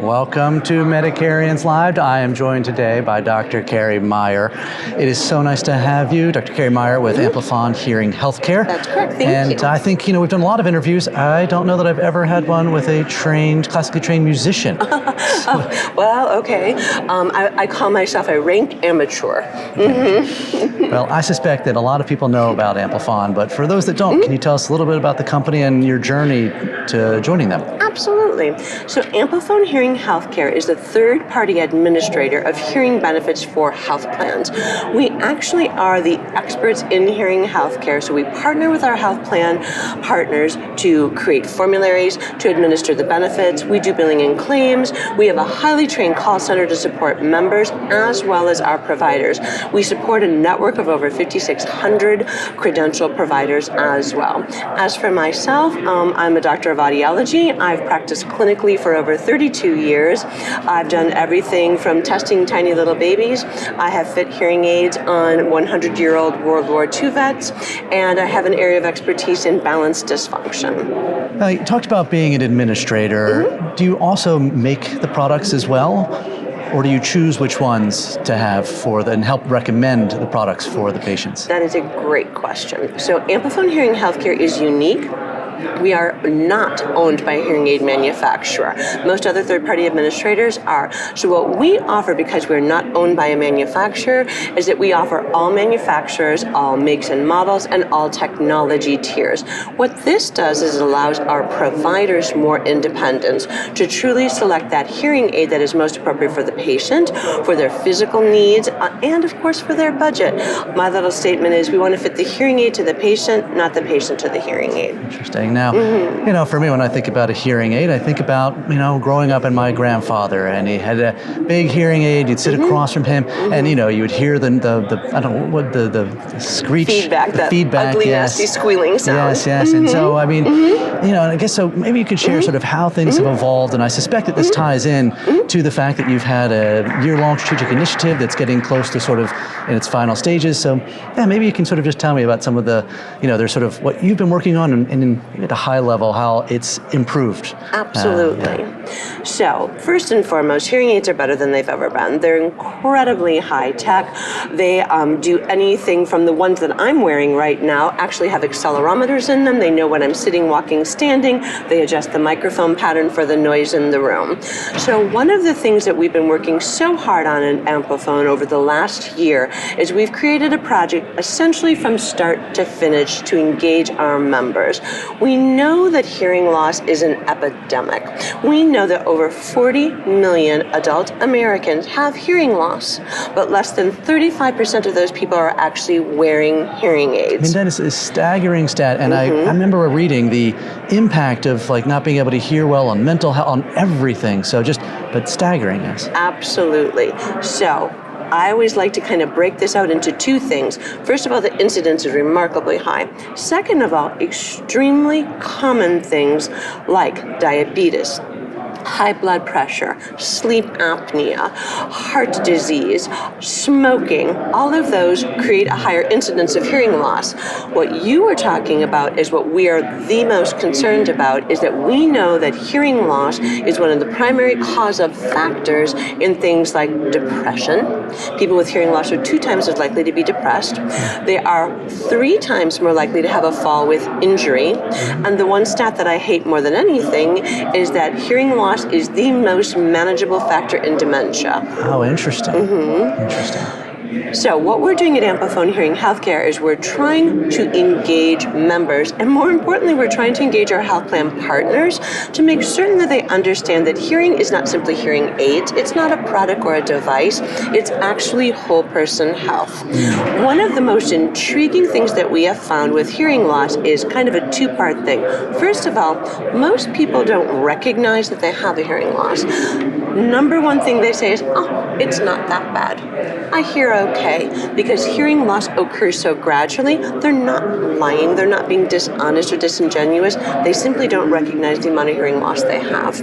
Welcome to Medicarians Live. I am joined today by Dr. Carrie Meyer. It is so nice to have you, Dr. Carrie Meyer with Amplifon Hearing Health Care. That's correct, thank you. And I think, we've done a lot of interviews. I don't know that I've ever had one with a classically trained musician. Well, okay. I call myself a rank amateur. Well, I suspect that a lot of people know about Amplifon, but for those that don't, can you tell us a little bit about the company and your journey to joining them? Absolutely. So Amplifon Hearing Health Care is the third-party administrator of hearing benefits for health plans. We actually are the experts in hearing health care, so we partner with our health plan partners to create formularies, to administer the benefits. We do billing and claims. We have a highly trained call center to support members as well as our providers. We support a network of over 5,600 credentialed providers as well. As for myself, I'm a doctor of audiology. I've practiced clinically for over 32 years. I've done everything from testing tiny little babies. I have fit hearing aids on 100-year-old World War II vets, and I have an area of expertise in balance dysfunction. Now, you talked about being an administrator. Do you also make the products as well? Or do you choose which ones to have and help recommend the products for the patients? That is a great question. So Amplifon Hearing Healthcare is unique. We are not owned by a hearing aid manufacturer. Most other third-party administrators are. So what we offer, because we're not owned by a manufacturer, is that we offer all manufacturers, all makes and models, and all technology tiers. What this does is it allows our providers more independence to truly select that hearing aid that is most appropriate for the patient, for their physical needs, and of course for their budget. My little statement is we want to fit the hearing aid to the patient, not the patient to the hearing aid. Interesting. Now, for me, when I think about a hearing aid, I think about, growing up and my grandfather, and he had a big hearing aid. You'd sit across from him, and, you would hear the screech. The feedback, ugly, nasty squealing sound. Yes. And so, and I guess so maybe you could share sort of how things have evolved, and I suspect that this ties in to the fact that you've had a year-long strategic initiative that's getting close to sort of in its final stages. So, maybe you can sort of just tell me about some of the, there's sort of what you've been working on and at a high level, how it's improved. Absolutely. So, first and foremost, hearing aids are better than they've ever been. They're incredibly high tech. They do anything from the ones that I'm wearing right now, actually have accelerometers in them. They know when I'm sitting, walking, standing. They adjust the microphone pattern for the noise in the room. So one of the things that we've been working so hard on in Amplifon over the last year is we've created a project essentially from start to finish to engage our members. We know that hearing loss is an epidemic. We know that over 40 million adult Americans have hearing loss, but less than 35% of those people are actually wearing hearing aids. That is a staggering stat, and I remember reading the impact of not being able to hear well on mental health, on everything. So but staggering, yes. Absolutely. So I always like to kind of break this out into two things. First of all, the incidence is remarkably high. Second of all, extremely common things like diabetes, high blood pressure, sleep apnea, heart disease, smoking, all of those create a higher incidence of hearing loss. What you were talking about is what we are the most concerned about, is that we know that hearing loss is one of the primary cause of factors in things like depression. People with hearing loss are 2 times as likely to be depressed. They are 3 times more likely to have a fall with injury. And the one stat that I hate more than anything is that hearing loss is the most manageable factor in dementia. Oh, interesting. Interesting. So what we're doing at Amplifon Hearing Healthcare is we're trying to engage members, and more importantly, we're trying to engage our health plan partners to make certain that they understand that hearing is not simply hearing aids. It's not a product or a device. It's actually whole person health. One of the most intriguing things that we have found with hearing loss is kind of a 2-part thing. First of all, most people don't recognize that they have a hearing loss. Number one thing they say is, it's not that bad. I hear okay, because hearing loss occurs so gradually. They're not lying, they're not being dishonest or disingenuous. They simply don't recognize the amount of hearing loss they have.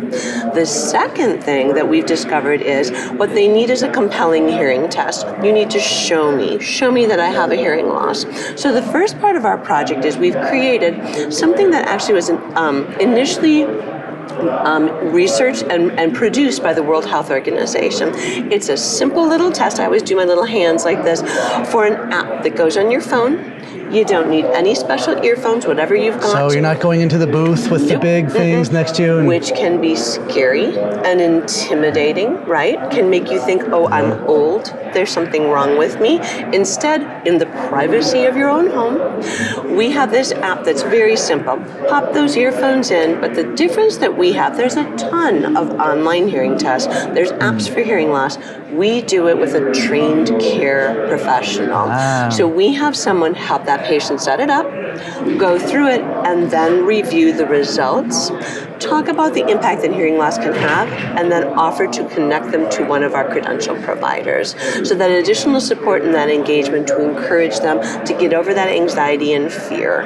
The second thing that we've discovered is what they need is a compelling hearing test. You need to show me that I have a hearing loss. So the first part of our project is we've created something that actually was initially researched and produced by the World Health Organization. It's a simple little test. I always do my little hands like this for an app that goes on your phone. You don't need any special earphones, whatever you've got. So you're not going into the booth with the big things next to you? Which can be scary and intimidating, right? Can make you think, oh, I'm old, there's something wrong with me. Instead, in the privacy of your own home, we have this app that's very simple. Pop those earphones in, but the difference that we have, there's a ton of online hearing tests. There's apps for hearing loss. We do it with a trained care professional. Wow. So we have someone help that patient set it up, go through it, and then review the results, talk about the impact that hearing loss can have, and then offer to connect them to one of our credential providers. So that additional support and that engagement to encourage them to get over that anxiety and fear.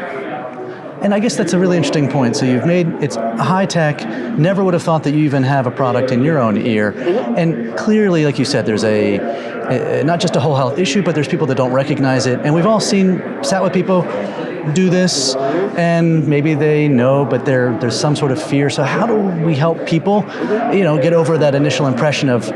And I guess that's a really interesting point. So you've made, it's high tech, never would have thought that you even have a product in your own ear. And clearly, like you said, there's not just a whole health issue, but there's people that don't recognize it. And we've all sat with people do this, and maybe they know, but there's some sort of fear. So how do we help people, get over that initial impression of,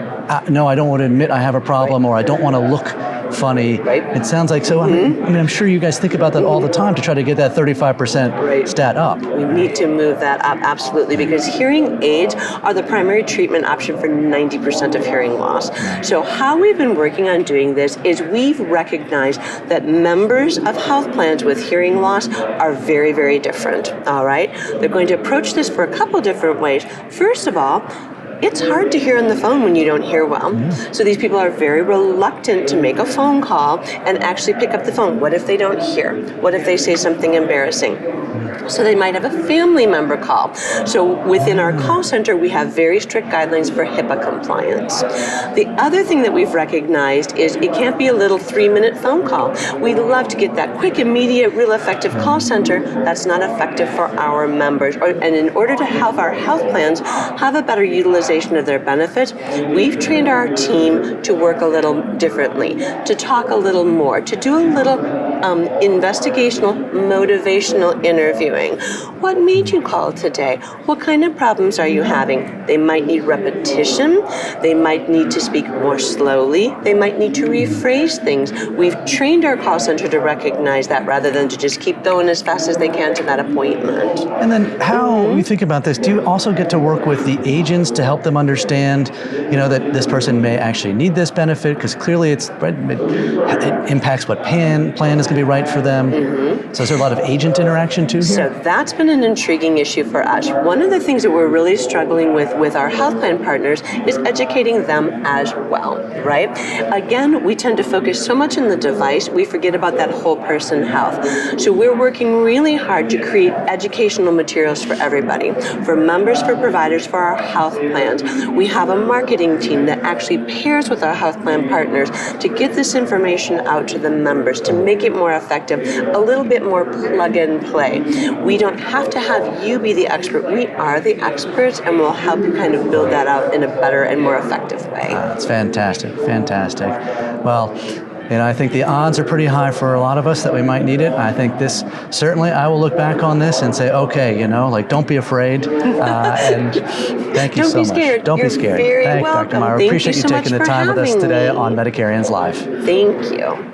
no, I don't want to admit I have a problem, or I don't want to look funny. It sounds like so. I'm sure you guys think about that all the time to try to get that 35% stat up. We need to move that up, absolutely, because hearing aids are the primary treatment option for 90% of hearing loss. So how we've been working on doing this is we've recognized that members of health plans with hearing loss are very, very different. All right, they're going to approach this for a couple different ways. First of all, it's hard to hear on the phone when you don't hear well. So these people are very reluctant to make a phone call and actually pick up the phone. What if they don't hear? What if they say something embarrassing? So they might have a family member call. So within our call center, we have very strict guidelines for HIPAA compliance. The other thing that we've recognized is it can't be a little 3-minute phone call. We'd love to get that quick, immediate, real effective call center. That's not effective for our members. And in order to help our health plans have a better utilization of their benefit, we've trained our team to work a little differently, to talk a little more, to do a little investigational, motivational interviewing. What made you call today? What kind of problems are you having? They might need repetition. They might need to speak more slowly. They might need to rephrase things. We've trained our call center to recognize that rather than to just keep going as fast as they can to that appointment. And then how you think about this, do you also get to work with the agents to help them understand, that this person may actually need this benefit? Because clearly it impacts what plan is going to be right for them. So is there a lot of agent interaction too here? So that's been an intriguing issue for us. One of the things that we're really struggling with our health plan partners is educating them as well, right? Again, we tend to focus so much on the device, we forget about that whole person health. So we're working really hard to create educational materials for everybody, for members, for providers, for our health plans. We have a marketing team that actually pairs with our health plan partners to get this information out to the members, to make it more effective, a little bit more plug and play. We don't have to have you be the expert. We are the experts, and we'll help you kind of build that out in a better and more effective way. That's fantastic, fantastic. Well, I think the odds are pretty high for a lot of us that we might need it. I think this, certainly, I will look back on this and say, okay, don't be afraid. And thank you so much. Don't be scared. You're very Thank welcome. Dr. Meyer. Thank Appreciate you so taking much the time for with us having today me. on Medicarians Live. Thank you.